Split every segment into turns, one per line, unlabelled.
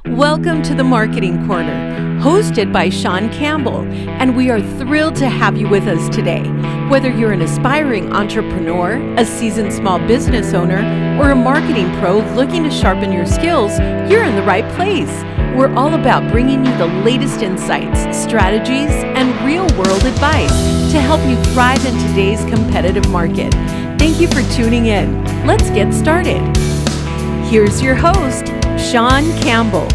Welcome to the Marketing Corner, hosted by Shawn Campbell, and we are thrilled to have you with us today. Whether you're an aspiring entrepreneur, a seasoned small business owner, or a marketing pro looking to sharpen your skills, you're in the right place. We're all about bringing you the latest insights, strategies, and real-world advice to help you thrive in today's competitive market. Thank you for tuning in. Let's get started. Here's your host, Shawn Campbell.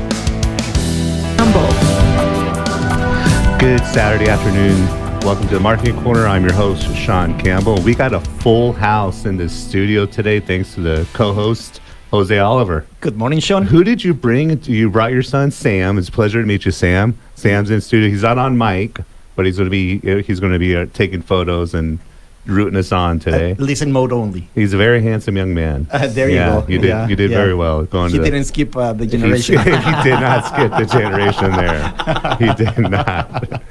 Good Saturday afternoon. Welcome to the Marketing Corner. I'm your host, Shawn Campbell. We got a full house in the studio today, thanks to the co-host, Jose Oliver.
Good morning, Shawn.
Who did you bring? You brought your son, Sam. It's a pleasure to meet you, Sam. Sam's in studio. He's not on mic, but he's going to be taking photos and rooting us on today.
Listen mode only.
He's a very handsome young man.
There you go.
You did very well.
He didn't skip the generation.
He did not skip the generation there. He did not.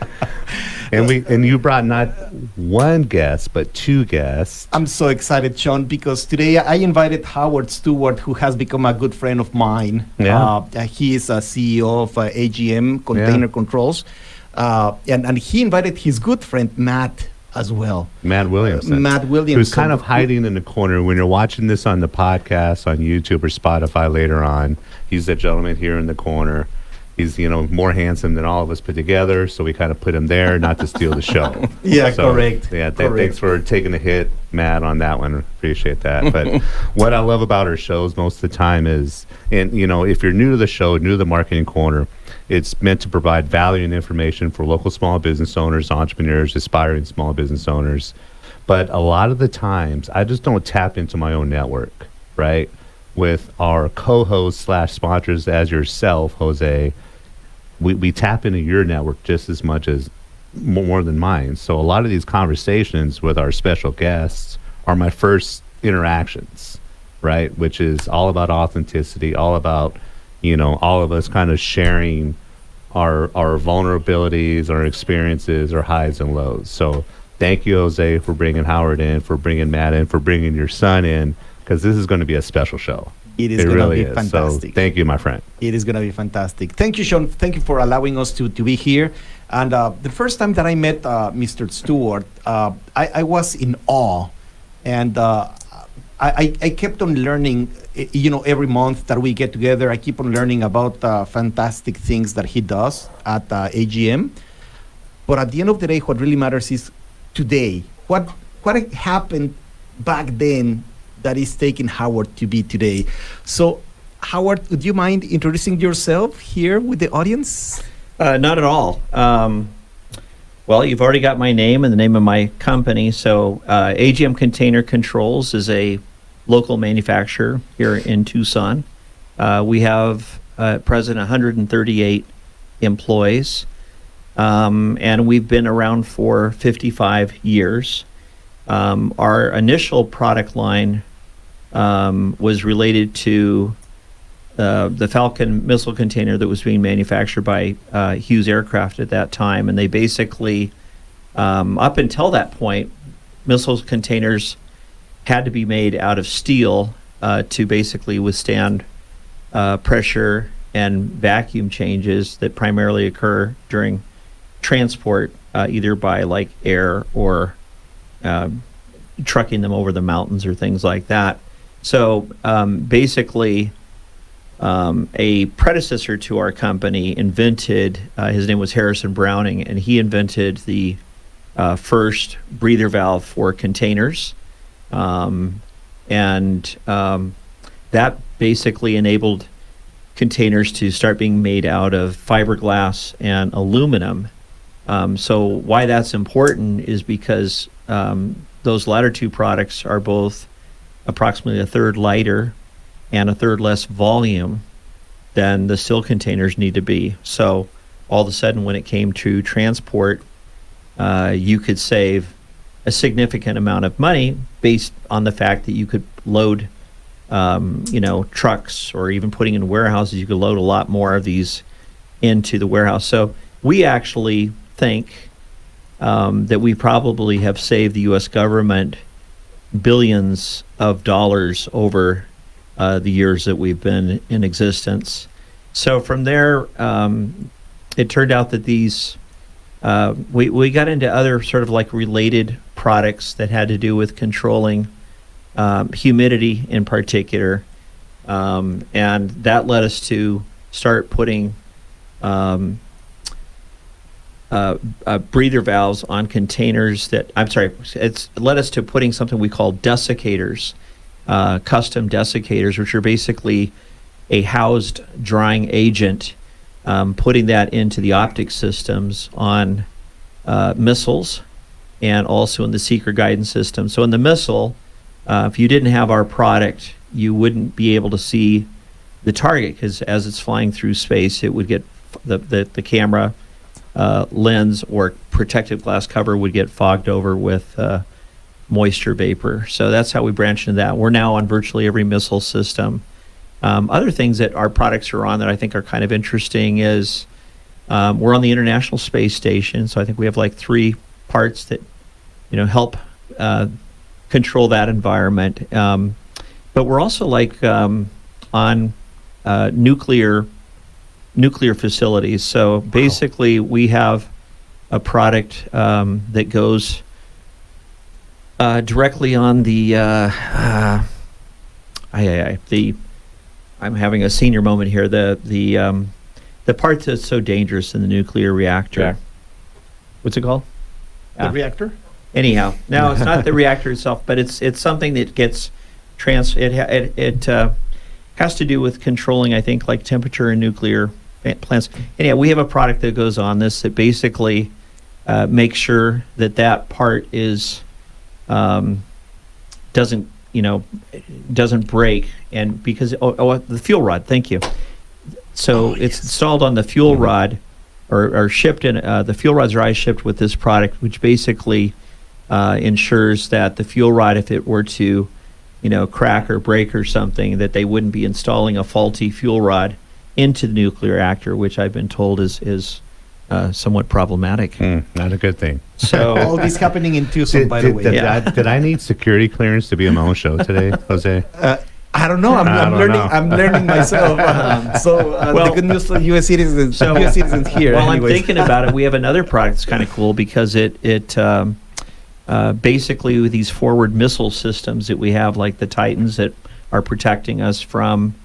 And you brought not one guest, but two guests.
I'm so excited, Shawn, because today I invited Howard Stewart, who has become a good friend of mine.
Yeah.
He is a CEO of AGM Container Controls. And he invited his good friend, Matt, as well.
Matt Williamson. Who's kind of hiding in the corner. When you're watching this on the podcast, on YouTube or Spotify later on, he's that gentleman here in the corner. He's, more handsome than all of us put together, so we kind of put him there, not to steal the show.
Correct.
Yeah, thanks for taking the hit, Matt, on that one. Appreciate that. But what I love about our shows most of the time is, and if you're new to the show, new to the Marketing Corner, it's meant to provide value and information for local small business owners, entrepreneurs, aspiring small business owners. But a lot of the times, I just don't tap into my own network, right? With our co-hosts / sponsors as yourself, Jose, we tap into your network just as much as more than mine. So a lot of these conversations with our special guests are my first interactions, right? Which is all about authenticity, all about all of us kind of sharing our vulnerabilities, our experiences, our highs and lows. So thank you, Jose, for bringing Howard in, for bringing Matt in, for bringing your son in, because this is going to be a special show.
It is going to be fantastic.
So thank you, my friend.
It is going to be fantastic. Thank you, Shawn. Thank you for allowing us to be here. And the first time that I met Mr. Stewart, I was in awe. And I kept on learning, every month that we get together, I keep on learning about fantastic things that he does at AGM. But at the end of the day, what really matters is today. What happened back then that is taking Howard to be today. So, Howard, would you mind introducing yourself here with the audience?
Not at all. Well, you've already got my name and the name of my company. So AGM Container Controls is a local manufacturer here in Tucson. We have at present 138 employees, and we've been around for 55 years. Our initial product line was related to the Falcon missile container that was being manufactured by Hughes Aircraft at that time. And they basically, up until that point, missile containers had to be made out of steel to basically withstand pressure and vacuum changes that primarily occur during transport, either by like air or trucking them over the mountains or things like that. So basically, a predecessor to our company invented, his name was Harrison Browning, and he invented the first breather valve for containers. That basically enabled containers to start being made out of fiberglass and aluminum. So why that's important is because those latter two products are both approximately a third lighter and a third less volume than the steel containers need to be. So all of a sudden, when it came to transport, you could save a significant amount of money based on the fact that you could load, trucks, or even putting in warehouses, you could load a lot more of these into the warehouse. So we actually think that we probably have saved the U.S. government billions of dollars over the years that we've been in existence. So from there, it turned out that these we got into other sort of like related products that had to do with controlling humidity in particular, and that led us to start putting breather valves on containers that, it's led us to putting something we call desiccators, custom desiccators, which are basically a housed drying agent, putting that into the optic systems on missiles and also in the seeker guidance system. So in the missile, if you didn't have our product, you wouldn't be able to see the target, because as it's flying through space, it would get the camera lens or protective glass cover would get fogged over with moisture vapor. So that's how we branched into that. We're now on virtually every missile system. Other things that our products are on that I think are kind of interesting is we're on the International Space Station, so I think we have like 3 parts that help control that environment. But we're also like on nuclear facilities. So basically, we have a product that goes directly on the I'm having a senior moment here. The part that's so dangerous in the nuclear reactor.
Yeah.
What's it called?
The reactor?
Anyhow, no, it's not the reactor itself, but it's something that gets it has to do with controlling, I think, like temperature in nuclear plants. Anyhow, we have a product that goes on this that basically makes sure that part is doesn't break, and because the fuel rod. Thank you. So it's installed on the fuel rod, or shipped in. The fuel rods are shipped with this product, which basically ensures that the fuel rod, if it were to crack or break or something, that they wouldn't be installing a faulty fuel rod into the nuclear reactor, which I've been told is somewhat problematic.
Not a good thing.
So
All this happening in Tucson, by the way.
Did I need security clearance to be on my own show today, Jose?
I don't know. I'm learning myself. The good news for U.S. citizens. U.S. citizens here.
Well,
anyways.
I'm thinking about it. We have another product that's kind of cool because it basically with these forward missile systems that we have, like the Titans, that are protecting us from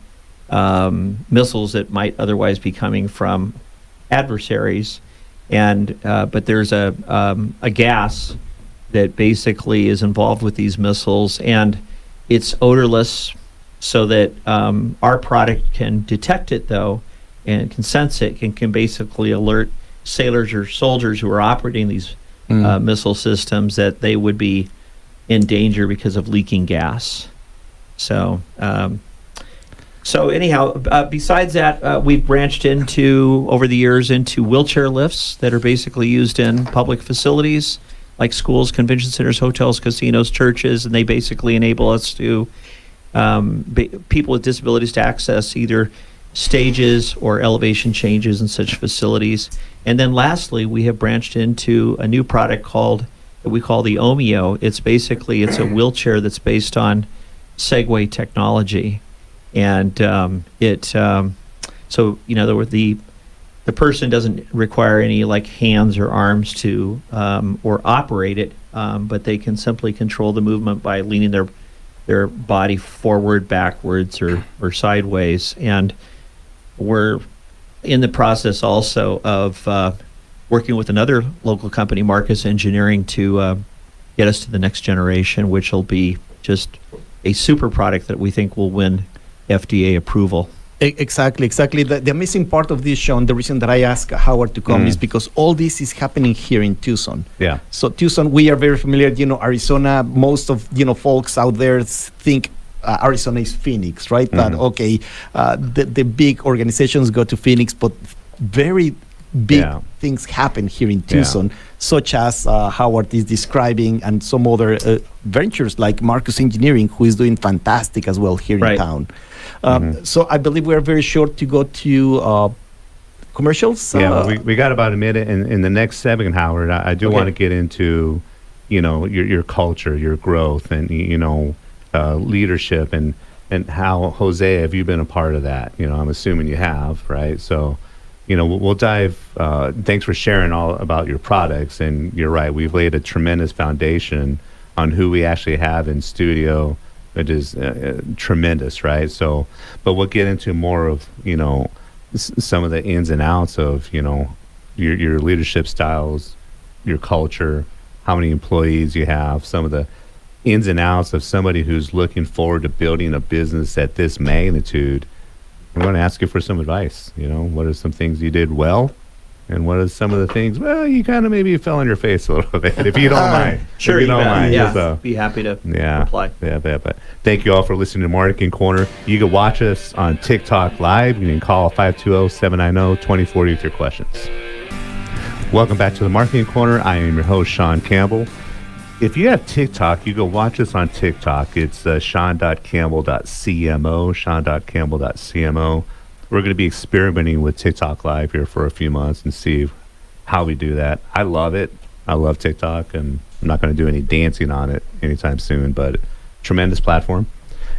missiles that might otherwise be coming from adversaries, and but there's a gas that basically is involved with these missiles, and it's odorless, so that our product can detect it though, and can sense it, and can basically alert sailors or soldiers who are operating these missile systems that they would be in danger because of leaking gas. So anyhow, besides that, we've branched over the years into wheelchair lifts that are basically used in public facilities like schools, convention centers, hotels, casinos, churches, and they basically enable us to people with disabilities to access either stages or elevation changes in such facilities. And then lastly, we have branched into a new product that we call the Omeo. It's a wheelchair that's based on Segway technology. And the person doesn't require any like hands or arms to or operate it, but they can simply control the movement by leaning their body forward, backwards, or sideways. And we're in the process also of working with another local company, Marcus Engineering, to get us to the next generation, which will be just a super product that we think will win FDA approval.
Exactly. The amazing part of this, Shawn, the reason that I asked Howard to come is because all this is happening here in Tucson.
Yeah.
So Tucson, we are very familiar. Arizona. Most of folks out there think Arizona is Phoenix, right? That the big organizations go to Phoenix, but very big things happen here in Tucson, such as Howard is describing, and some other ventures like Marcus Engineering, who is doing fantastic as well here in town. So I believe we are very short to go to commercials.
We got about a minute. In the next segment, Howard, I do want to get into, your culture, your growth, and leadership, and and how, Jose, have you been a part of that? I'm assuming you have, right? So, we'll dive. Thanks for sharing all about your products, and you're right. We've laid a tremendous foundation on who we actually have in studio. It is tremendous, right? So, but we'll get into more of some of the ins and outs of your leadership styles, your culture, how many employees you have, some of the ins and outs of somebody who's looking forward to building a business at this magnitude. I'm going to ask you for some advice. What are some things you did well, and what are some of the things, well, you kind of maybe fell on your face a little bit, if you don't mind.
Sure,
if you don't mind.
Yeah,
So,
be happy to
yeah,
reply.
Yeah, but thank you all for listening to Marketing Corner. You can watch us on TikTok Live. You can call 520-790-2040 with your questions. Welcome back to the Marketing Corner. I am your host, Shawn Campbell. If you have TikTok, you go watch us on TikTok. It's Shawn.Campbell.cmo, Shawn.Campbell.cmo. We're going to be experimenting with TikTok Live here for a few months and see how we do that. I love it. I love TikTok, and I'm not going to do any dancing on it anytime soon, but tremendous platform.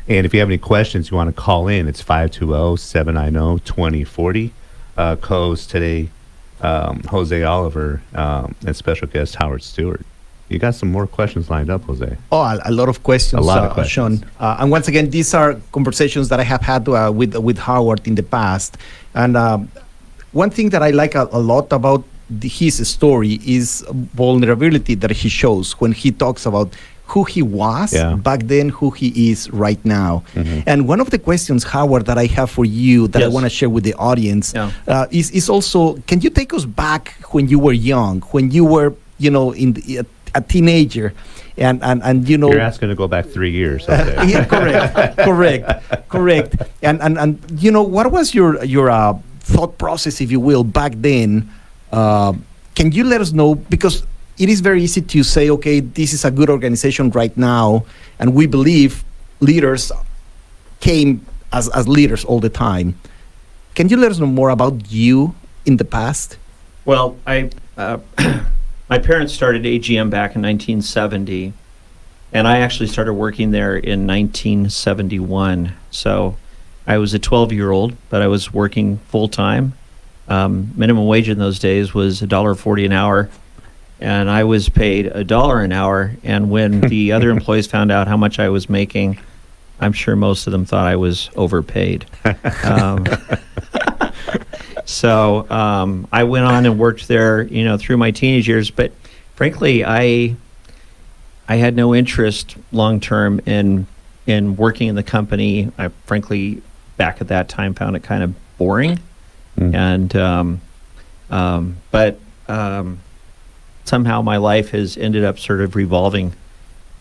And if you have any questions, you want to call in, it's 520-790-2040. Co-host today, Jose Oliver, and special guest Howard Stewart. You got some more questions lined up, Jose.
Oh, a lot of questions,
Questions.
Shawn. And once again, these are conversations that I have had with Howard in the past. And one thing that I like a lot about his story is vulnerability that he shows when he talks about who he was back then, who he is right now. Mm-hmm. And one of the questions, Howard, that I have for you that I want to share with the audience is also, can you take us back when you were young, when you were, a teenager, and
you're asking to go back 3 years. Okay.
Yeah, correct. And what was your thought process, if you will, back then? Can you let us know, because it is very easy to say, okay, this is a good organization right now, and we believe leaders came as leaders all the time. Can you let us know more about you in the past?
Well, my parents started AGM back in 1970, and I actually started working there in 1971. So I was a 12-year-old, but I was working full-time. Minimum wage in those days was $1.40 an hour, and I was paid $1 an hour. And when the other employees found out how much I was making, I'm sure most of them thought I was overpaid. So I went on and worked there, through my teenage years. But frankly, I had no interest long term in working in the company. I frankly, back at that time, found it kind of boring. And but somehow my life has ended up sort of revolving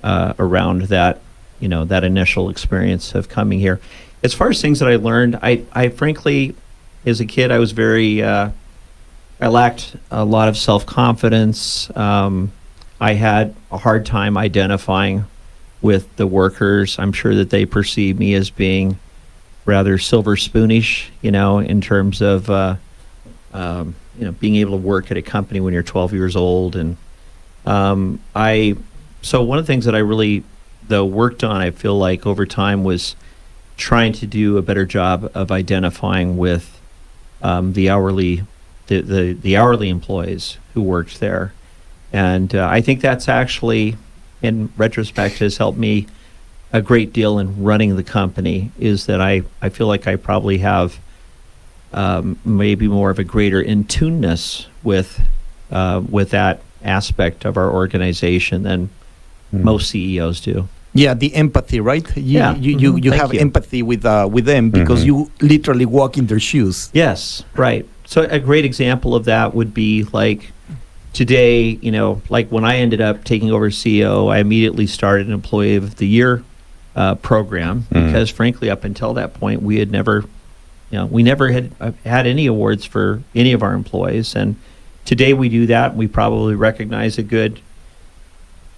around that, that initial experience of coming here. As far as things that I learned, I frankly, as a kid, I was I lacked a lot of self-confidence. I had a hard time identifying with the workers. I'm sure that they perceived me as being rather silver spoonish, in terms of, being able to work at a company when you're 12 years old. And so one of the things that I really, though, worked on, I feel like over time, was trying to do a better job of identifying with the hourly employees who worked there. And I think that's actually, in retrospect, has helped me a great deal in running the company, is that I feel like I probably have maybe more of a greater in-tuneness with that aspect of our organization than most CEOs do.
Yeah, the empathy, right? You have empathy with them because you literally walk in their shoes.
Yes, right. So a great example of that would be like today, like when I ended up taking over CEO, I immediately started an Employee of the Year program because frankly, up until that point, we had never, we never had any awards for any of our employees. And today we do that. We probably recognize a good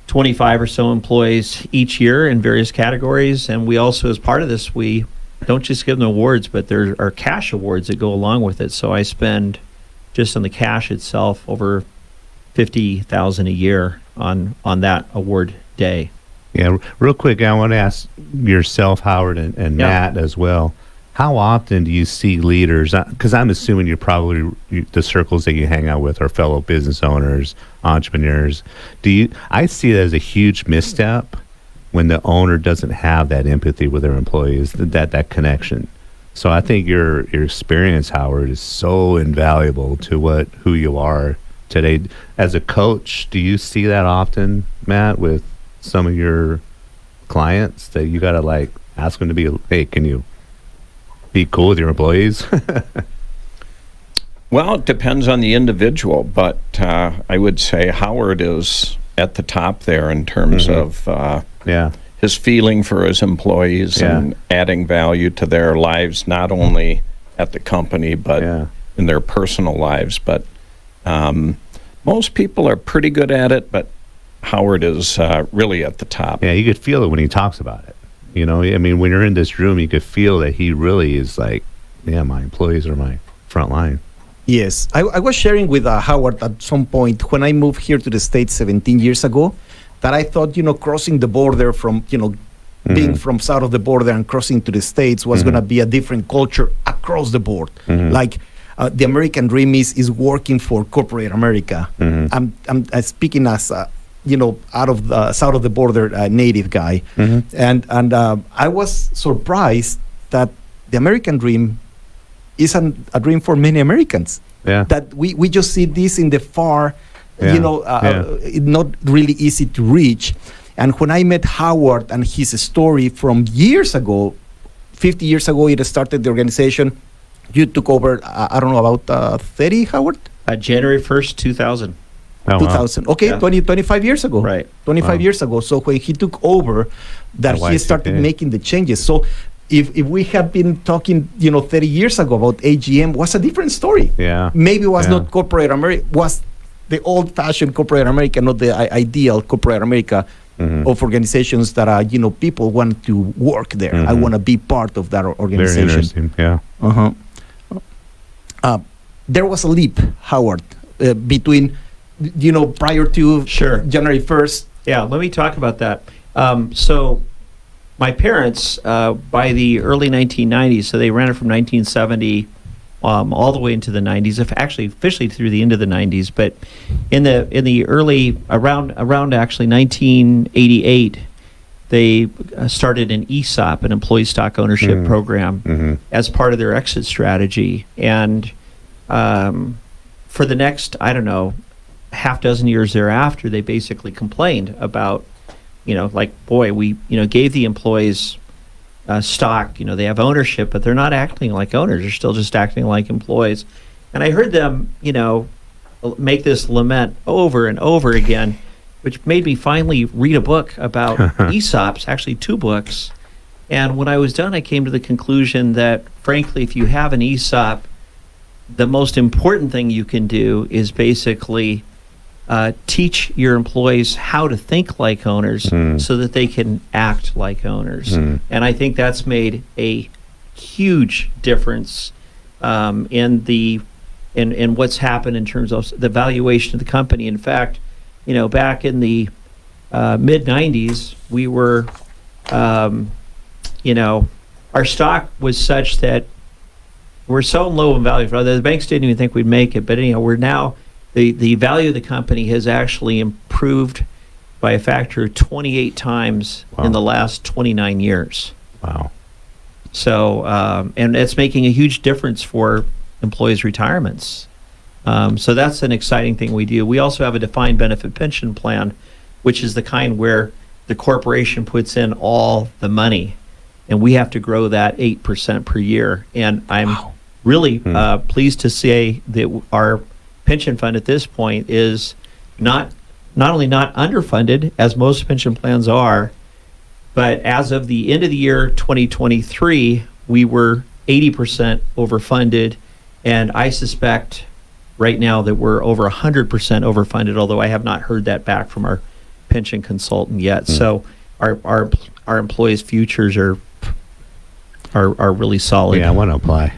25 or so employees each year in various categories. And we also, as part of this, we don't just give them awards, but there are cash awards that go along with it. So I spend just on the cash itself over $50,000 a year on that award day.
Yeah, real quick, I want to ask yourself, Howard, and
Yeah.
Matt as well. How often do you see leaders? Because I'm assuming the circles that you hang out with are fellow business owners, entrepreneurs. I see it as a huge misstep when the owner doesn't have that empathy with their employees, that connection. So I think your experience, Howard, is so invaluable to who you are today. As a coach, do you see that often, Matt, with some of your clients that you got to like ask them to be, hey, can you be cool with your employees?
Well, it depends on the individual, but I would say Howard is at the top there in terms of
Yeah.
his feeling for his employees and adding value to their lives, not only at the company, but in their personal lives. But most people are pretty good at it, but Howard is really at the top.
Yeah, you could feel it when he talks about it. You know, I mean, when you're in this room, you could feel that he really is like, yeah, my employees are my front line.
Yes, I was sharing with Howard at some point when I moved here to the States 17 years ago that I thought, crossing the border from, being from south of the border and crossing to the States was going to be a different culture across the board. Like the American dream is working for corporate America. I'm speaking as, out of the south of the border native guy. And I was surprised that the American dream isn't a dream for many Americans.
Yeah.
That we just see this in the far, not really easy to reach. And when I met Howard and his story from years ago, 50 years ago, it started the organization. You took over, I don't know, about 30, Howard?
January 1st, 2000.
Oh,
2000. Okay,
Yeah.
25 years ago.
Right.
25 years ago. So when he took over, that
Oh,
he started
YCK.
making the changes. So if we had been talking, 30 years ago about AGM, was a different story.
Yeah.
Maybe it was
Yeah.
not corporate America, was the old-fashioned corporate America, not the ideal corporate America of organizations that are, people want to work there. I want to be part of that
Very
organization.
interesting. Yeah.
There was a leap, Howard, between, prior to
Sure.
January 1st.
Yeah, let me talk about that. So my parents, by the early 1990s, so they ran it from 1970 all the way into the 90s, actually officially through the end of the 90s. But in the early, around actually 1988, they started an ESOP, an employee stock ownership program, as part of their exit strategy. And for the next, I don't know, half dozen years thereafter, they basically complained about, we, gave the employees stock, they have ownership, but they're not acting like owners. They're still just acting like employees. And I heard them, make this lament over and over again, which made me finally read a book about ESOPs, actually 2 books. And when I was done, I came to the conclusion that, frankly, if you have an ESOP, the most important thing you can do is basically teach your employees how to think like owners so that they can act like owners. And I think that's made a huge difference in what's happened in terms of the valuation of the company. In fact, back in the mid-90s, we were, our stock was such that we're so low in value. The banks didn't even think we'd make it, but anyhow, we're now, the value of the company has actually improved by a factor of 28 times in the last 29 years.
Wow.
So, and it's making a huge difference for employees' retirements. So that's an exciting thing we do. We also have a defined benefit pension plan, which is the kind where the corporation puts in all the money, and we have to grow that 8% per year. And I'm really pleased to say that our pension fund at this point is not only not underfunded, as most pension plans are, but as of the end of the year 2023, we were 80% overfunded, and I suspect right now that we're over 100% overfunded, although I have not heard that back from our pension consultant yet. So our employees' futures are are really solid.
Yeah, I want to apply.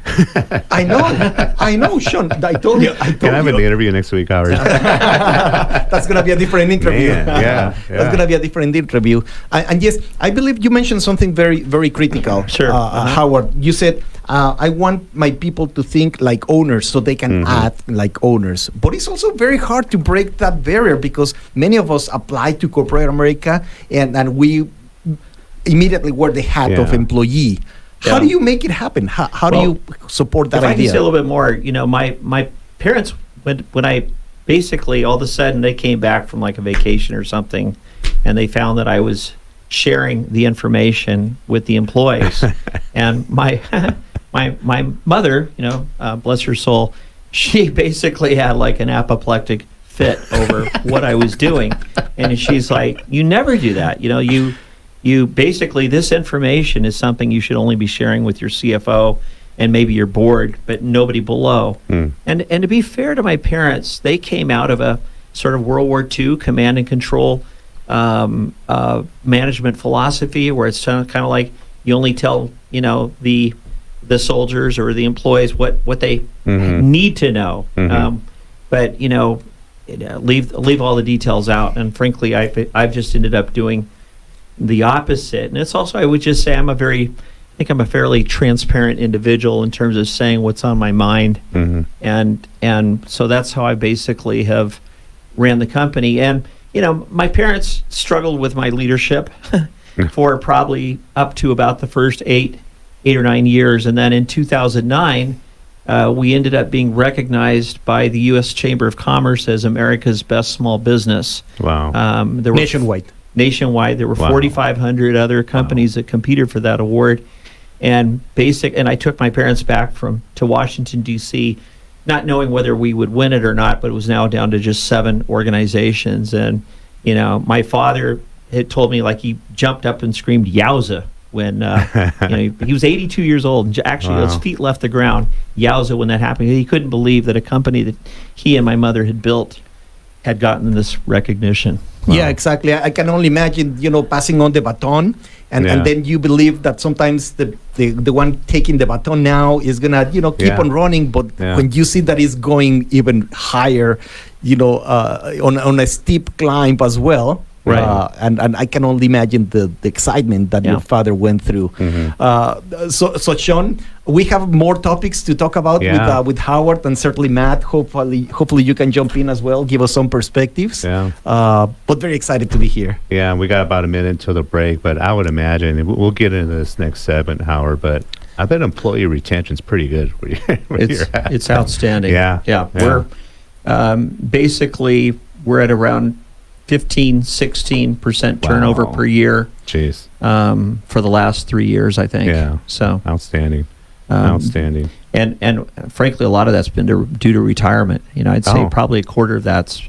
I know, Shawn. I told you.
Can I have an interview next week, Howard?
That's going to be a different interview.
Man, yeah.
That's going to be a different interview. And yes, I believe you mentioned something very, very critical.
Sure.
Howard, you said, I want my people to think like owners so they can act like owners. But it's also very hard to break that barrier because many of us apply to corporate America and we immediately wear the hat of employee. How do you make it happen? How do you support that
if
idea?
I can say a little bit more, my parents, when I basically all of a sudden they came back from like a vacation or something and they found that I was sharing the information with the employees. And my mother, bless her soul, she basically had like an apoplectic fit over what I was doing. And she's like, you never do that. You basically, this information is something you should only be sharing with your CFO and maybe your board, but nobody below. And to be fair to my parents, they came out of a sort of World War II command and control management philosophy where it's kind of like you only tell, the soldiers or the employees what they need to know. But, leave all the details out. And frankly, I've just ended up doing the opposite. And it's also, I would just say I'm a fairly transparent individual in terms of saying what's on my mind. And so that's how I basically have ran the company. And, my parents struggled with my leadership for probably up to about the first eight or 9 years. And then in 2009, we ended up being recognized by the U.S. Chamber of Commerce as America's best small business.
Wow.
There were
nationwide. There were 4,500 other companies that competed for that award. And I took my parents back to Washington, D.C., not knowing whether we would win it or not, but it was now down to just 7 organizations. And, my father had told me, like, he jumped up and screamed, "Yowza," when he was 82 years old. And actually, his feet left the ground. Yowza, when that happened. He couldn't believe that a company that he and my mother had built had gotten this recognition.
Wow. Yeah, exactly. I can only imagine, passing on the baton, and then you believe that sometimes the one taking the baton now is gonna, keep on running. But when you see that it's going even higher, on a steep climb as well.
Right.
And I can only imagine the excitement that your father went through. So Shawn, we have more topics to talk about with Howard and certainly Matt. Hopefully you can jump in as well, give us some perspectives. But very excited to be here.
Yeah, we got about a minute until the break, but I would imagine we'll get into this next segment, Howard. But I bet employee retention's pretty good where you're at.
It's outstanding.
Yeah.
We're basically we're at around 15-16% turnover per year.
Jeez.
For the last 3 years, I think.
Yeah.
So
outstanding.
And frankly, a lot of that's been due to retirement. I'd say probably a quarter of that's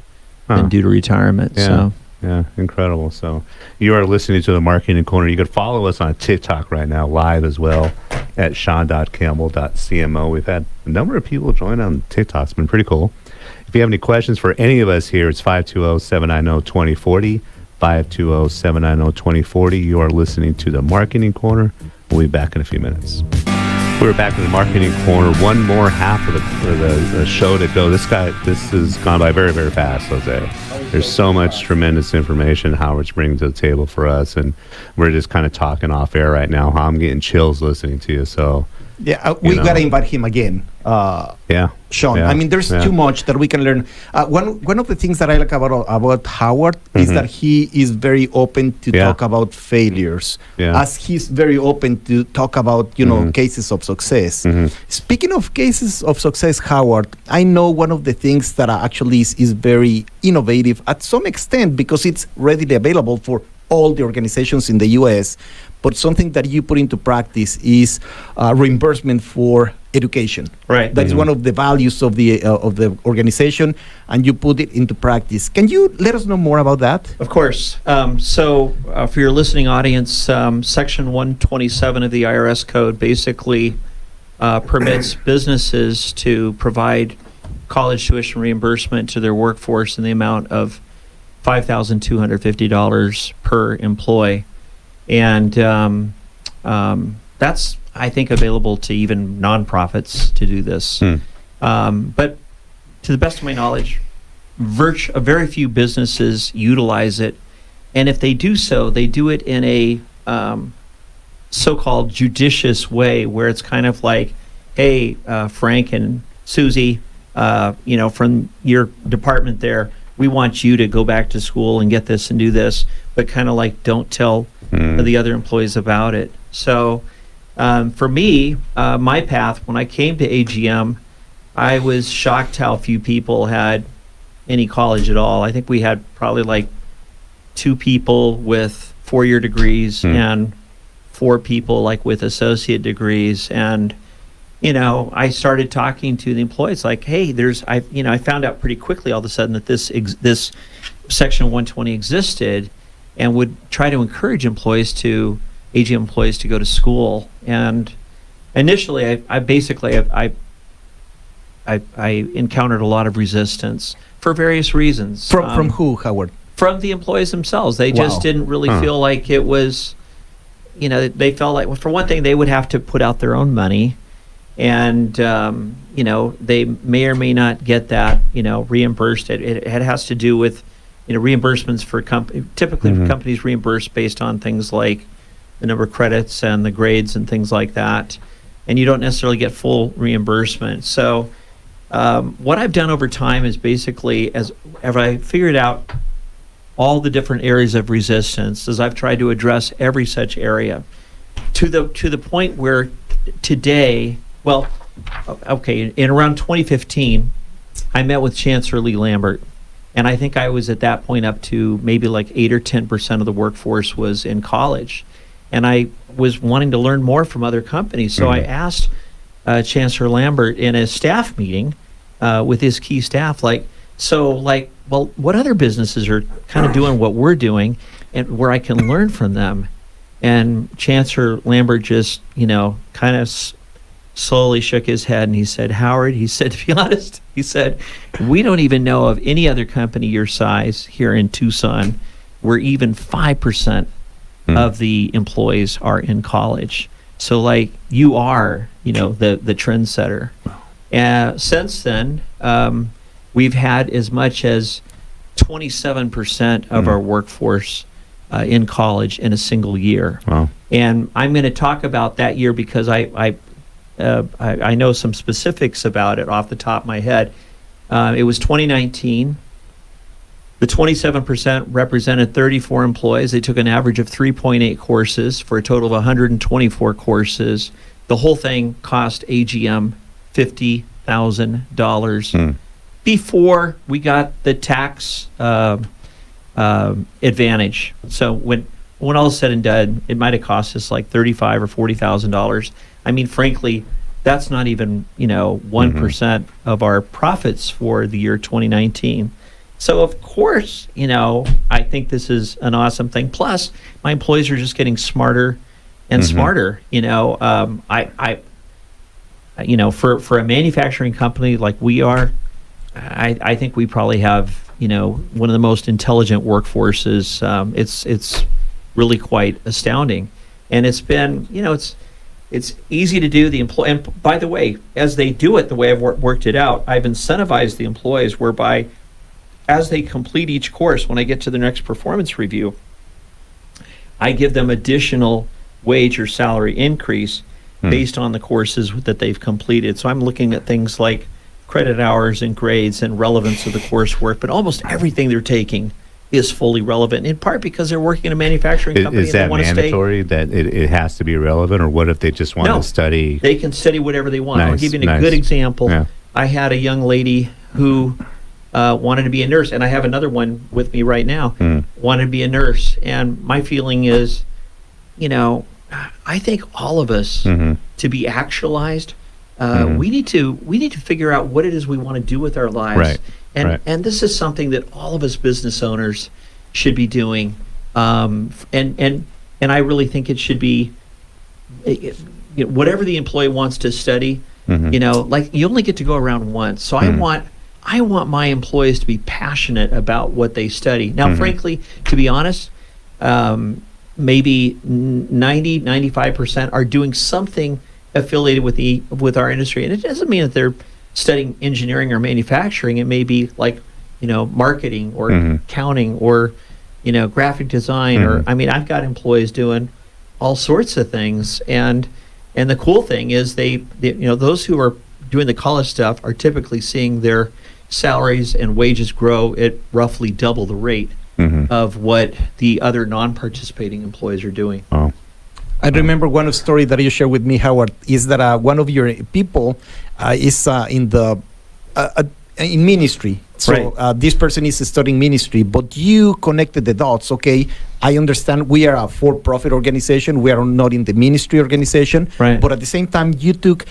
been due to retirement.
Yeah. Yeah, incredible. So you are listening to the Marketing Corner. You can follow us on TikTok right now, live as well, at shawn.campbell.cmo. We've had a number of people join on TikTok. It's been pretty cool. If you have any questions for any of us here, it's 520-790-2040, 520-790-2040. You are listening to the Marketing Corner. We'll be back in a few minutes. We're back in the Marketing Corner. One more half of the show to go. This has gone by very, very fast, Jose. There's so much tremendous information Howard's bringing to the table for us, and we're just kind of talking off air right now. I'm getting chills listening to you. So
yeah, we got to invite him again. Shawn.
Yeah.
I mean, there's too much that we can learn. One of the things that I like about Howard is that he is very open to talk about failures, as he's very open to talk about cases of success. Speaking of cases of success, Howard, I know one of the things that actually is very innovative at some extent because it's readily available for all the organizations in the U.S., but something that you put into practice is reimbursement for education.
Right.
That is one of the values of the organization, and you put it into practice. Can you let us know more about that?
Of course. So for your listening audience, Section 127 of the IRS Code basically permits businesses to provide college tuition reimbursement to their workforce in the amount of $5,250 per employee. And that's I think, available to even nonprofits to do this. But to the best of my knowledge, very few businesses utilize it. And if they do so, they do it in a so-called judicious way, where it's kind of like, hey, Frank and Susie, from your department there, we want you to go back to school and get this and do this, but kind of like don't tell the other employees about it. So for me, my path, when I came to AGM, I was shocked how few people had any college at all. I think we had probably like 2 people with 4-year degrees and 4 people like with associate degrees. And I started talking to the employees like, hey, I found out pretty quickly all of a sudden that this Section 120 existed, and would try to encourage AGM employees to go to school. And initially, I encountered a lot of resistance for various reasons.
From who, Howard?
From the employees themselves. They just didn't really feel like it was, they felt like, well, for one thing, they would have to put out their own money. And, they may or may not get that, reimbursed. It has to do with, reimbursements for typically for companies reimbursed based on things like the number of credits and the grades and things like that. And you don't necessarily get full reimbursement. So what I've done over time is basically, as I figured out all the different areas of resistance, as I've tried to address every such area to the point where today, in around 2015, I met with Chancellor Lee Lambert, and I think I was at that point up to maybe like 8 or 10% of the workforce was in college, and I was wanting to learn more from other companies. So I asked Chancellor Lambert in a staff meeting with his key staff, what other businesses are kind of doing what we're doing, and where I can learn from them. And Chancellor Lambert just, kind of slowly shook his head, and he said, Howard, he said, to be honest, he said, we don't even know of any other company your size here in Tucson where even 5% of the employees are in college. So you are, the trendsetter. Since then, we've had as much as 27% of our workforce in college in a single year.
Wow.
And I'm going to talk about that year because I know some specifics about it off the top of my head. It was 2019. The 27% represented 34 employees. They took an average of 3.8 courses for a total of 124 courses. The whole thing cost AGM $50,000 before we got the tax advantage. So when all is said and done, it might have cost us like $35,000 or $40,000. I mean, frankly, that's not even 1% of our profits for the year 2019. So of course, I think this is an awesome thing. Plus, my employees are just getting smarter and smarter. For a manufacturing company like we are, I think we probably have one of the most intelligent workforces. It's really quite astounding, and it's been it's easy to do. The employee, and by the way, as they do it, the way I've worked it out, I've incentivized the employees whereby, as they complete each course, when I get to the next performance review, I give them additional wage or salary increase based on the courses that they've completed. So I'm looking at things like credit hours and grades and relevance of the coursework, but almost everything they're taking is fully relevant, in part because they're working in a manufacturing company.
Is that mandatory that it has to be relevant, or what if they just want to study?
They can study whatever they want.
Nice,
I'll give you a good example.
Yeah.
I had a young lady who wanted to be a nurse, and I have another one with me right now, wanted to be a nurse. And my feeling is, I think all of us, to be actualized, we need to figure out what it is we want to do with our lives.
Right.
And this is something that all of us business owners should be doing. And I really think it should be whatever the employee wants to study. You only get to go around once. So I want my employees to be passionate about what they study. Now, frankly, to be honest, maybe 95% are doing something affiliated with our industry. And it doesn't mean that they're studying engineering or manufacturing. It may be like, marketing or accounting or, graphic design or, I've got employees doing all sorts of things. And the cool thing is they those who are doing the college stuff are typically seeing their salaries and wages grow at roughly double the rate of what the other non-participating employees are doing.
Oh.
I remember one story that you shared with me, Howard, is that one of your people is in ministry. So this person is studying ministry, but you connected the dots. Okay, I understand we are a for-profit organization. We are not in the ministry organization.
Right.
But at the same time, you took,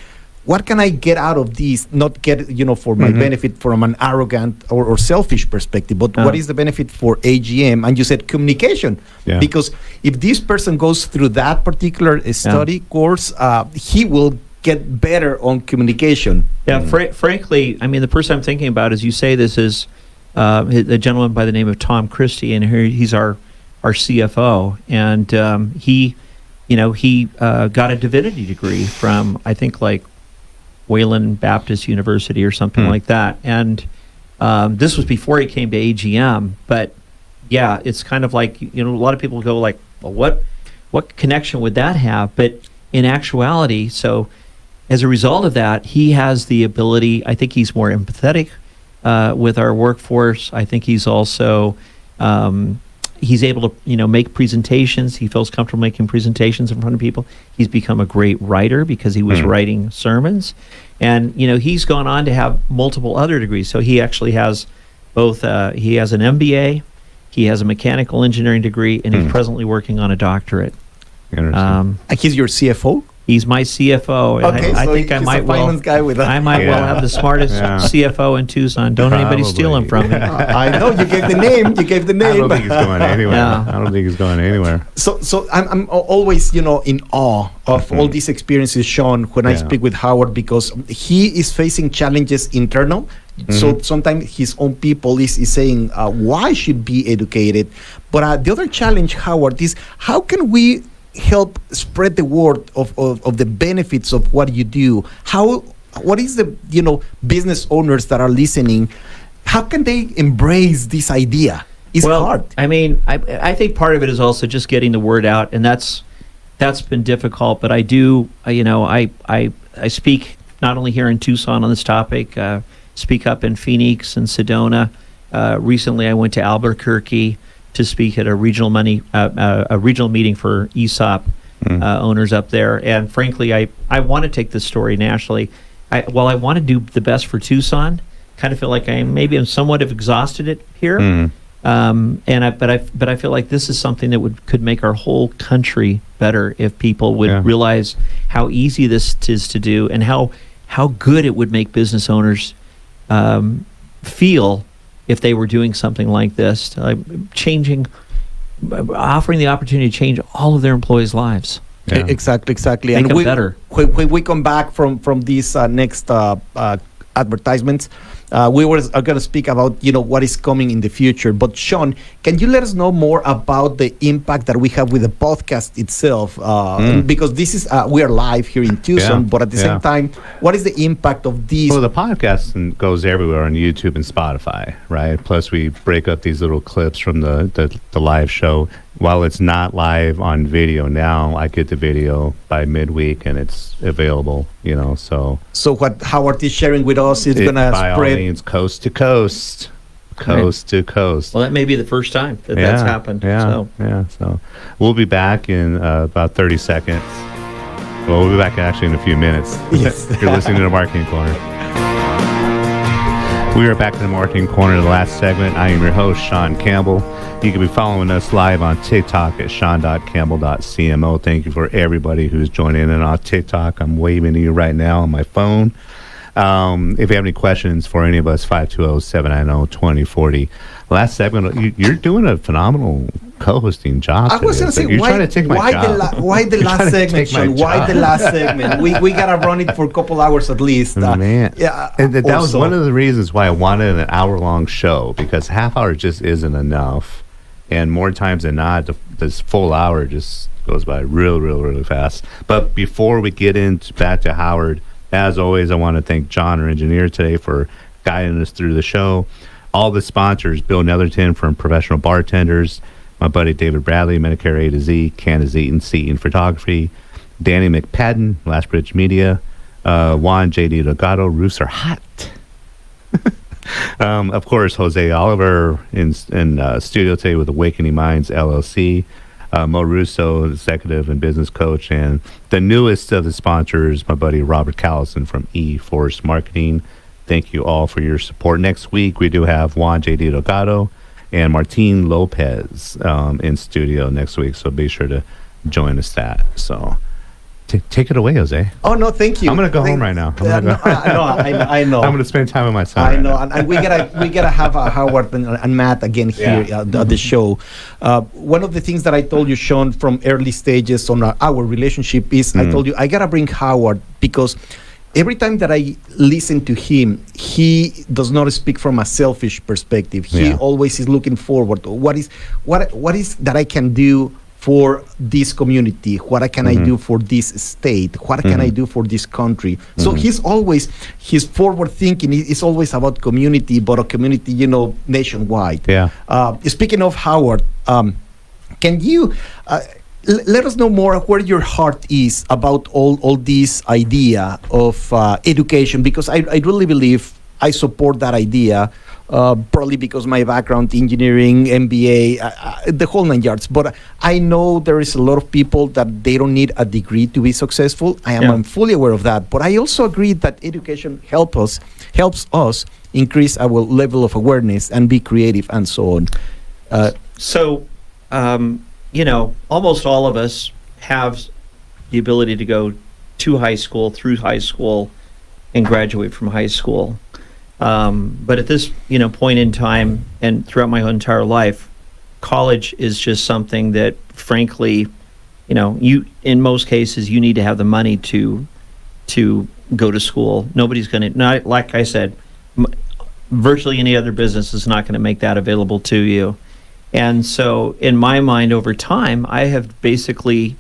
what can I get out of this? Not get, for my benefit from an arrogant or selfish perspective, but what is the benefit for AGM? And you said communication.
Yeah.
Because if this person goes through that particular study course, he will get better on communication.
Yeah, frankly, the person I'm thinking about as you say this is a gentleman by the name of Tom Christie, and he's our CFO, and he got a divinity degree from, I think, like Wayland Baptist University or something like that. And this was before he came to AGM. But yeah, it's kind of like, a lot of people go like, well, what connection would that have? But in actuality, so as a result of that, he has the ability, I think he's more empathetic with our workforce. I think he's also, he's able to, make presentations. He feels comfortable making presentations in front of people. He's become a great writer because he was writing sermons. And, he's gone on to have multiple other degrees. So he actually has both, he has an MBA, he has a mechanical engineering degree, and he's presently working on a doctorate.
He's your CFO?
He's my CFO.
Okay,
I think I might well have the smartest CFO in Tucson. Don't anybody steal him from me.
I know, you gave the name.
I don't think he's going anywhere.
No.
I don't think he's going anywhere.
So I'm always, in awe of all these experiences, Shawn, when I speak with Howard, because he is facing challenges internal. So sometimes his own people is saying, why should be educated? But the other challenge, Howard, is how can we help spread the word of the benefits of what you do? What is the business owners that are listening, how can they embrace this idea? It's hard.
I think part of it is also just getting the word out, and that's been difficult. But I do, I speak not only here in Tucson on this topic, speak up in Phoenix and Sedona. Recently, I went to Albuquerque to speak at a regional meeting for ESOP owners up there. And frankly, I want to take this story nationally. I want to do the best for Tucson. Kind of feel like I'm somewhat have exhausted it here. But I feel like this is something that could make our whole country better if people would realize how easy this is to do and how good it would make business owners feel if they were doing something like this, offering the opportunity to change all of their employees' lives.
Yeah. Exactly.
Make them better.
When we come back from these next advertisements, we are going to speak about what is coming in the future. But Shawn, can you let us know more about the impact that we have with the podcast itself? Because this is we are live here in Tucson, but at the same time, what is the impact of these?
Well, the podcast goes everywhere on YouTube and Spotify, right? Plus, we break up these little clips from the live show. While it's not live on video now, I get the video by midweek and it's available, so.
So what Howard is sharing with us is going to spread.
By all means, coast to coast. To coast.
Well, that may be the first time that's happened.
So we'll be back in about 30 seconds. Well, we'll be back actually in a few minutes.
Yes.
You're listening to the Marketing Corner. We are back in the Marketing Corner, the last segment. I am your host, Shawn Campbell. You can be following us live on TikTok at shawn.campbell.cmo. Thank you for everybody who's joining in on TikTok. I'm waving to you right now on my phone. If you have any questions for any of us, 520-790-2040. Last segment, you're doing a phenomenal co-hosting job.
I was going to say,
why
the last segment, Shawn? Why the last segment? We got to run it for a couple hours at least.
Man. Yeah, and that was one of the reasons why I wanted an hour-long show, because half hour just isn't enough. And more times than not, this full hour just goes by really fast. But before we get into back to Howard, as always, I want to thank John, our engineer, today for guiding us through the show. All the sponsors: Bill Netherton from Professional Bartenders, my buddy David Bradley, Medicare A to Z, Candace Eaton, Seaton Photography, Danny McPadden, Last Bridge Media, Juan J.D. Delgado, Roofs Are Hot. Of course, Jose Oliver in studio today with Awakening Minds LLC, Mo Russo, executive and business coach, and the newest of the sponsors, my buddy Robert Callison from E-Force Marketing. Thank you all for your support. Next week, we do have Juan J.D. Delgado and Martin Lopez in studio next week, so be sure to join us that. So take it away, Jose.
Oh, no, thank you.
I'm going to go home right now.
I know.
I'm going to spend time with my son.
I know, and we gotta have Howard and Matt again here at the show. One of the things that I told you, Shawn, from early stages on our relationship is I told you I gotta bring Howard because every time that I listen to him, he does not speak from a selfish perspective. He always is looking forward. What is that I can do for this community? What can I do for this state? What can I do for this country? So he's forward thinking. It's always about community, but a community, nationwide. Yeah. Speaking of Howard, can you let us know more where your heart is about all this idea of education? Because I really believe I support that idea. Probably because my background, engineering, MBA, the whole 9 yards. But I know there is a lot of people that they don't need a degree to be successful. I'm fully aware of that. But I also agree that education helps us increase our level of awareness and be creative and so on.
Almost all of us have the ability to go to high school, through high school, and graduate from high school. But at this, point in time and throughout my entire life, college is just something that, frankly, in most cases, you need to have the money to go to school. Nobody's going to, like I said, virtually any other business is not going to make that available to you. And so in my mind, over time, I have basically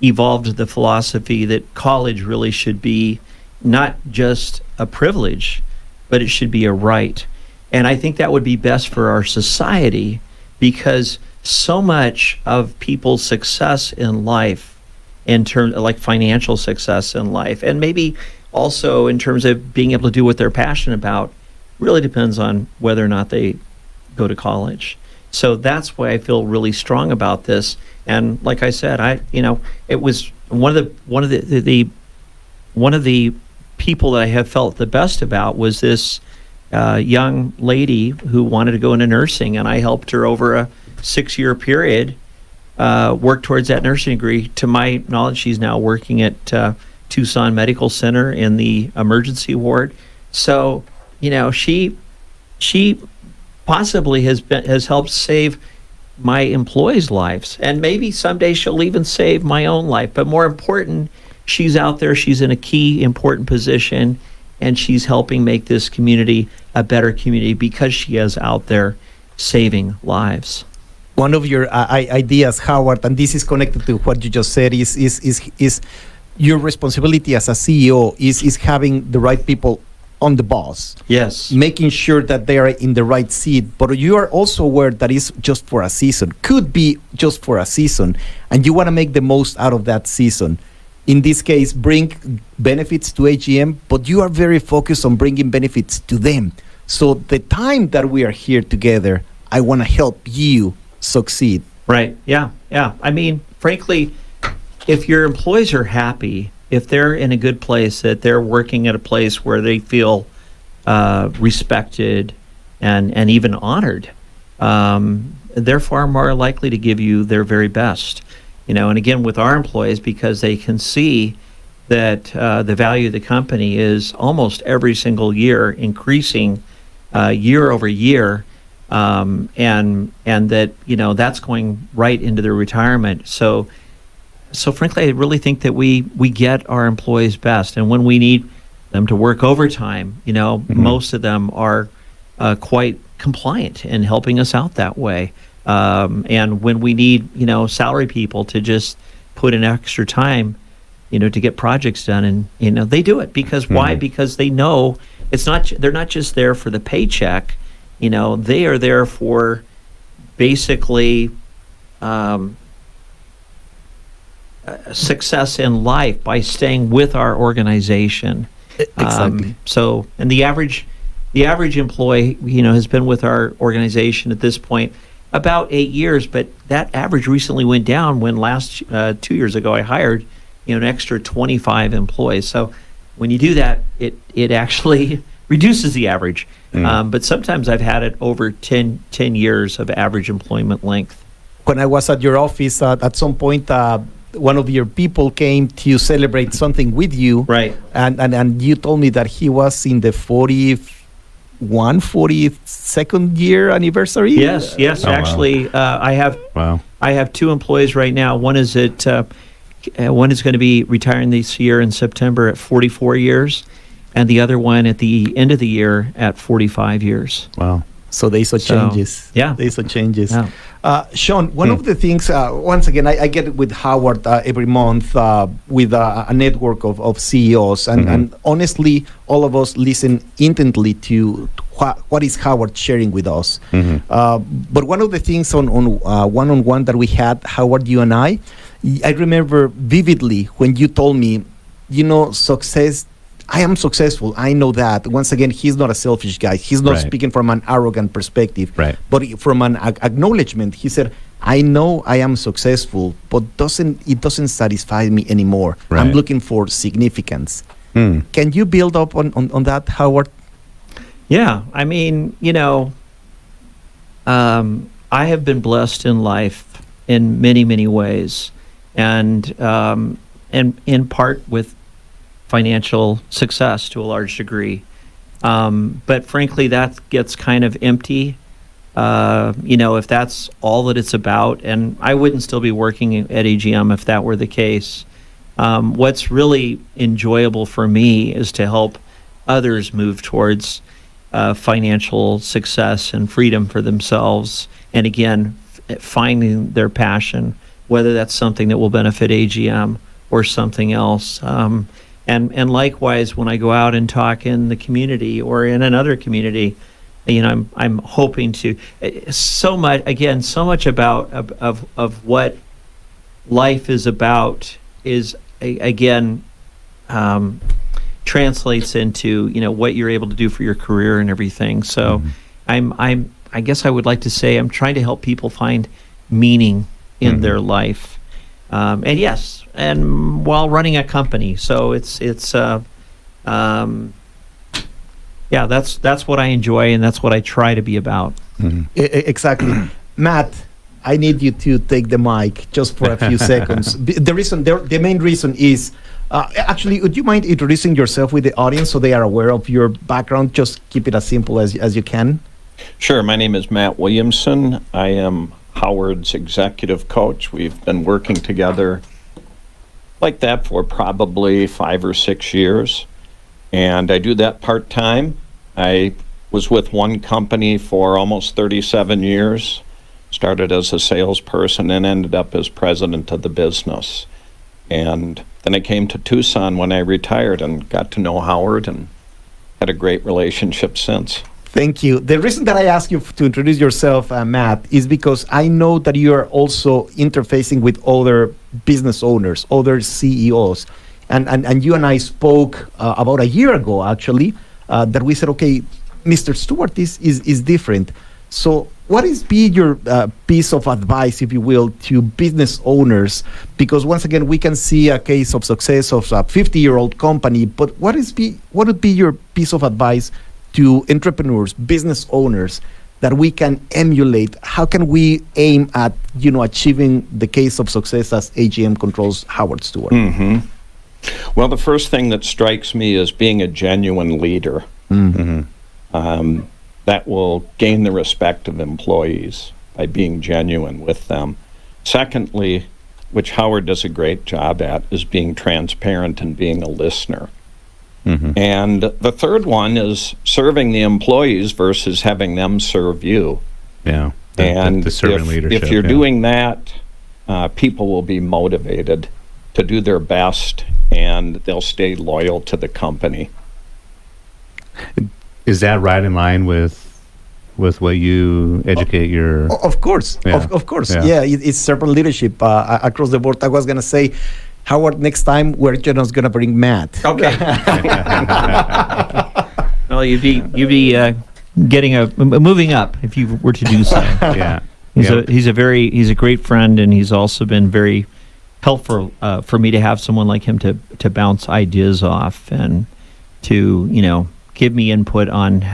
evolved the philosophy that college really should be not just a privilege, but it should be a right. And I think that would be best for our society because so much of people's success in life, in terms of like financial success in life, and maybe also in terms of being able to do what they're passionate about, really depends on whether or not they go to college. So that's why I feel really strong about this. And like I said, it was one of the people that I have felt the best about was this young lady who wanted to go into nursing, and I helped her over a 6-year period work towards that nursing degree. To my knowledge, she's now working at Tucson Medical Center in the emergency ward. So, she possibly has helped save my employees' lives, and maybe someday she'll even save my own life. But more important, she's out there, she's in a key important position, and she's helping make this community a better community because she is out there saving lives.
One of your ideas, Howard, and this is connected to what you just said, is your responsibility as a CEO is having the right people on the bus.
Yes.
Making sure that they are in the right seat, but you are also aware that it's just for a season, could be just for a season, and you want to make the most out of that season. In this case, bring benefits to AGM, but you are very focused on bringing benefits to them. So the time that we are here together, I want to help you succeed.
Right. Yeah. I mean, frankly, if your employees are happy, if they're in a good place, that they're working at a place where they feel respected and even honored, they're far more likely to give you their very best. And again, with our employees, because they can see that the value of the company is almost every single year increasing year over year, and that that's going right into their retirement. So frankly, I really think that we get our employees best, and when we need them to work overtime, most of them are quite compliant in helping us out that way. And when we need, salary people to just put in extra time, to get projects done, and they do it because why? Because they know they're not just there for the paycheck. They are there for basically success in life by staying with our organization.
Exactly.
And the average employee, has been with our organization at this point about 8 years, but that average recently went down when 2 years ago I hired, an extra 25 employees. So when you do that, it actually reduces the average. But sometimes I've had it over 10 years of average employment length.
When I was at your office, at some point, one of your people came to celebrate something with you.
Right.
And you told me that he was in the 42nd year anniversary.
Yes.
Oh,
Actually,
Wow.
I have two employees right now. One is one is going to be retiring this year in September at 44 years, and the other one at the end of the year at 45 years.
Wow.
So they saw changes.
Yeah.
They saw changes.
Yeah.
Shawn, one of the things, once again, I get with Howard every month with a network of CEOs. And honestly, all of us listen intently to what is Howard sharing with us. But one of the things on one-on-one that we had, Howard, you and I remember vividly when you told me, success, I am successful. I know that. Once again, he's not a selfish guy. He's not speaking from an arrogant perspective, but from an acknowledgement. He said, I know I am successful, but it doesn't satisfy me anymore. I'm looking for significance. Can you build up on that, Howard?
Yeah. I mean, I have been blessed in life in many, many ways, and in part with financial success to a large degree. But frankly, that gets kind of empty, if that's all that it's about. And I wouldn't still be working at AGM if that were the case. What's really enjoyable for me is to help others move towards financial success and freedom for themselves. And again, finding their passion, whether that's something that will benefit AGM or something else. And likewise, when I go out and talk in the community or in another community, I'm hoping to so much about of what life is about is again translates into what you're able to do for your career and everything. So I guess I would like to say I'm trying to help people find meaning in their life. And yes, and while running a company, so it's that's what I enjoy, and that's what I try to be about.
Exactly. Matt, I need you to take the mic just for a few seconds. The main reason is, actually, would you mind introducing yourself with the audience so they are aware of your background? Just keep it as simple as you can.
Sure. My name is Matt Williamson. I am Howard's executive coach. We've been working together like that for probably 5 or 6 years, and I do that part-time. I was with one company for almost 37 years, started as a salesperson and ended up as president of the business. And then I came to Tucson when I retired and got to know Howard and had a great relationship since.
Thank you. The reason that I asked you to introduce yourself, Matt, is because I know that you are also interfacing with other business owners, other CEOs. And you and I spoke about a year ago, actually, that we said, okay, Mr. Stewart is different. So what is your piece of advice, if you will, to business owners? Because once again, we can see a case of success of a 50-year-old company, but what would be your piece of advice to entrepreneurs, business owners that we can emulate? How can we aim at, achieving the case of success as AGM controls Howard Stewart?
Well, the first thing that strikes me is being a genuine leader. That will gain the respect of employees by being genuine with them. Secondly, which Howard does a great job at, is being transparent and being a listener. And the third one is serving the employees versus having them serve you.
Yeah.
And
the servant
if
leadership,
you're
yeah.
doing that, people will be motivated to do their best, and they'll stay loyal to the company.
Is that right in line with what you educate your?
Of course,
Yeah.
of course.
Yeah.
Yeah, it's servant leadership across the board. I was going to say, Howard, next time we're just going to bring Matt.
Okay. Well, you'd be getting moving up if you were to do so.
Yeah.
He's a great friend, and he's also been very helpful for me to have someone like him to bounce ideas off and to give me input on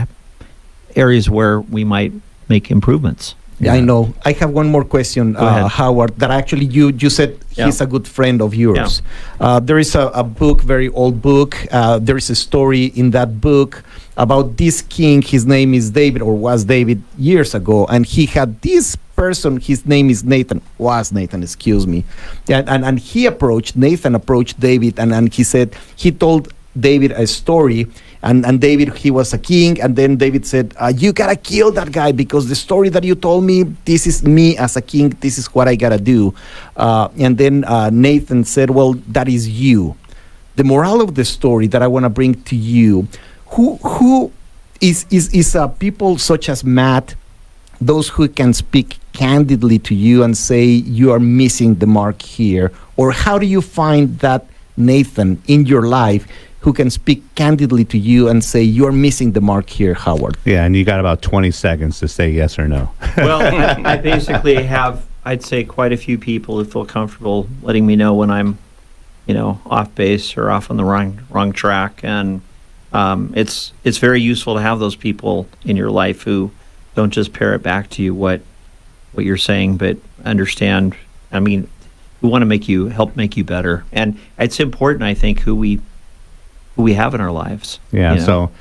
areas where we might make improvements.
Yeah, I know. I have one more question,
ahead.
Howard, that actually you said
Yeah.
he's a good friend of yours. There is a book, very old book. There is a story in that book about this king. His name is David, or was David, years ago. And he had this person, his name is Nathan, excuse me. And Nathan approached David, and he told David a story. And David, he was a king, and then David said, you gotta kill that guy, because the story that you told me, this is me as a king, this is what I gotta do. And then Nathan said, well, that is you. The moral of the story that I wanna bring to you, who is people such as Matt, those who can speak candidly to you and say you are missing the mark here? Or how do you find that Nathan in your life who can speak candidly to you and say you're missing the mark here, Howard?
Yeah, and you got about 20 seconds to say yes or no.
Well, I basically have, I'd say, quite a few people who feel comfortable letting me know when I'm, off base or off on the wrong track, and it's very useful to have those people in your life who don't just parrot back to you what you're saying, but understand. I mean, we want to help make you better, and it's important, I think, who we have in our lives.
Yeah. So,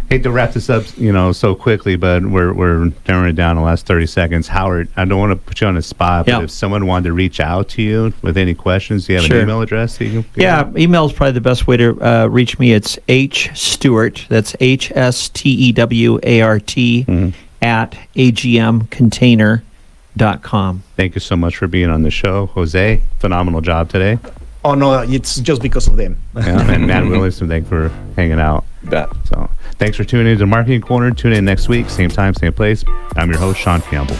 hate to wrap this up, so quickly, but we're narrowing it down in the last 30 seconds. Howard, I don't want to put you on the spot, but if someone wanted to reach out to you with any questions, do you have an email address that you can?
Yeah, email is probably the best way to reach me. It's hstewart, that's HSTEWART, at agmcontainer.com.
Thank you so much for being on the show. Jose, phenomenal job today.
Oh, no, it's just because of them.
Yeah, and Matt Williamson, thanks for hanging out.
Bet.
So thanks for tuning in to Marketing Corner. Tune in next week, same time, same place. I'm your host, Shawn Campbell.